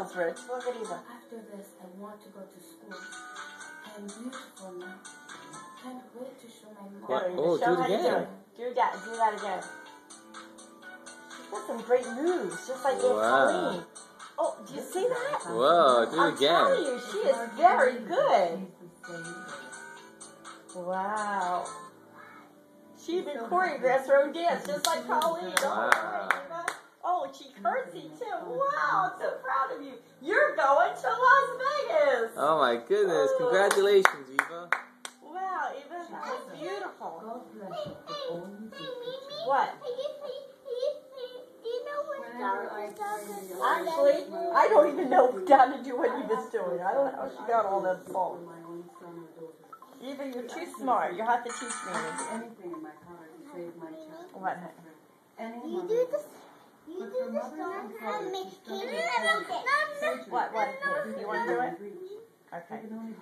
smiles, Rich. Look at Eva. After this, I want to go to school. I'm beautiful now. Can't wait to show my mom. Oh, do it again. Do that again. She's got some great moves, just like Aunt Wow. Colleen. Oh, do you see that? Whoa, do it I'm telling again. you, she is very good. Wow. She even choreographed her own dance, just like Colleen. Wow. Oh, and she curtsied too. Wow, I'm so proud of you. You're going to Las Vegas. Oh my goodness. Congratulations, Eva. Wow, Eva, that was beautiful. God bless you. What? Whenever I see Actually, I don't even know down to do what Eva's doing. I don't know how she got all that songs. my own son or daughter, Eva, you're too smart. You have to teach me. anything in my power to save my child. What? Any You mother, do this. You but do for this mothers song and and fathers make who me struggle What? You want to do it? Okay.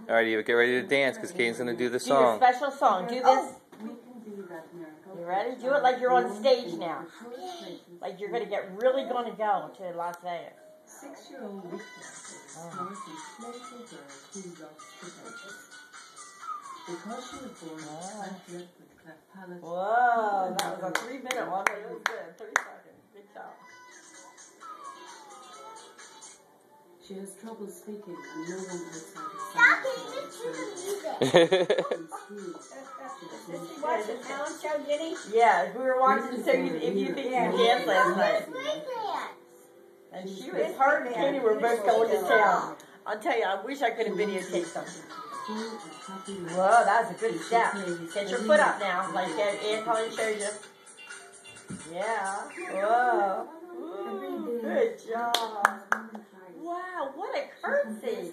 All right, Eva, get ready to dance because Kane's going to do the Do your song. special song. Do this. we can be that miracle. You ready? Do it like you're on stage now. Like you're going to get really going to go to Las Vegas. 6-year-old Victor was a playful girl who loves to dance. Because she was born with cleft palate. Whoa, that was a 3-minute one, but it was good. 30 seconds. Good job. She has trouble speaking and no one outside of Stop silence it, listen to music. Watch the talent show, Jenny? Yeah, we were watching, so if you think you danced last night. And she was, her and Katie were both going to town. I'll tell you, I wish I could have videotaped something. Whoa, that was a good step. Get your foot up now, like Aunt Colleen showed you. Yeah. Whoa. Ooh, good job. Wow, what a curtsy.